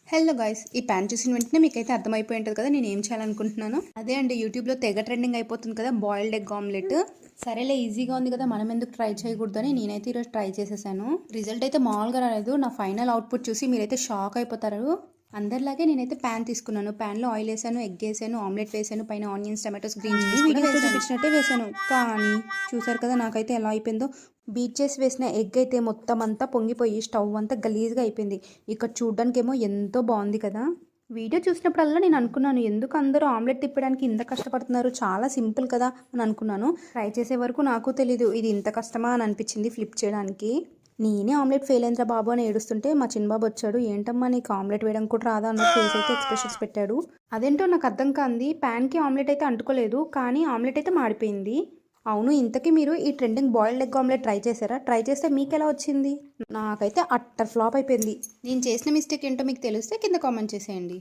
Hello guys, ఈ pan చూసిన వెంటనే మీకైతే అర్థమైపోయి ఉంటుంది కదా నేను ఏం చేయాలనుకుంటున్నాను. అదే అండి, యూట్యూబ్లో తెగ ట్రెండింగ్ అయిపోతుంది కదా బాయిల్డ్ ఎగ్ ఆమ్లెట్. సరేలే, ఈజీగా ఉంది కదా, మనం ఎందుకు ట్రై చేయకూడదు అని నేనైతే ఈరోజు ట్రై చేసేసాను. రిజల్ట్ అయితే మామూలుగా రాలేదు. నా ఫైనల్ అవుట్పుట్ చూసి మీరైతే షాక్ అయిపోతారు. అందరిలాగే నేనైతే ప్యాన్ తీసుకున్నాను. ప్యాన్లో ఆయిల్ వేసాను, ఎగ్ వేసాను, ఆమ్లెట్ వేసాను, పైన ఆనియన్స్, టమాటోస్, గ్రీన్ చిల్లీ వీడియోలో చూపించినట్టే వేసాను. కానీ చూసారు కదా నాకైతే ఎలా అయిపోయిందో. బీట్ చేసి వేసిన ఎగ్ అయితే మొత్తం అంతా పొంగిపోయి స్టవ్ అంతా గలీజ్గా అయిపోయింది. ఇక్కడ చూడ్డానికేమో ఎంతో బాగుంది కదా. వీడియో చూసినప్పుడల్లా నేను అనుకున్నాను, ఎందుకు అందరూ ఆమ్లెట్ తిప్పడానికి ఇంత కష్టపడుతున్నారు, చాలా సింపుల్ కదా అని అనుకున్నాను. ట్రై చేసే వరకు నాకు తెలీదు ఇది ఇంత కష్టమా అని అనిపించింది ఫ్లిప్ చేయడానికి. నేనే ఆమ్లెట్ ఫెయిల్ అయిందిరా బాబు అని ఏడుస్తుంటే మా చిన్నబాబు వచ్చాడు. ఏంటమ్మా నీకు ఆమ్లెట్ వేయడం కూడా రాదా అన్న ఫేస్ అయితే ఎక్స్ప్రెషన్స్ పెట్టాడు. అదేంటో నాకు అర్థం కాంది, ప్యాన్కి ఆమ్లెట్ అయితే అంటుకోలేదు, కానీ ఆమ్లెట్ అయితే మాడిపోయింది. అవును, ఇంతకీ మీరు ఈ trending boiled egg omelette try చేశారా? ట్రై చేస్తే మీకు ఎలా వచ్చింది? నాకైతే అట్టర్ ఫ్లాప్ అయిపోయింది. నేను చేసిన మిస్టేక్ ఏంటో మీకు తెలిస్తే కింద కామెంట్ చేసేయండి.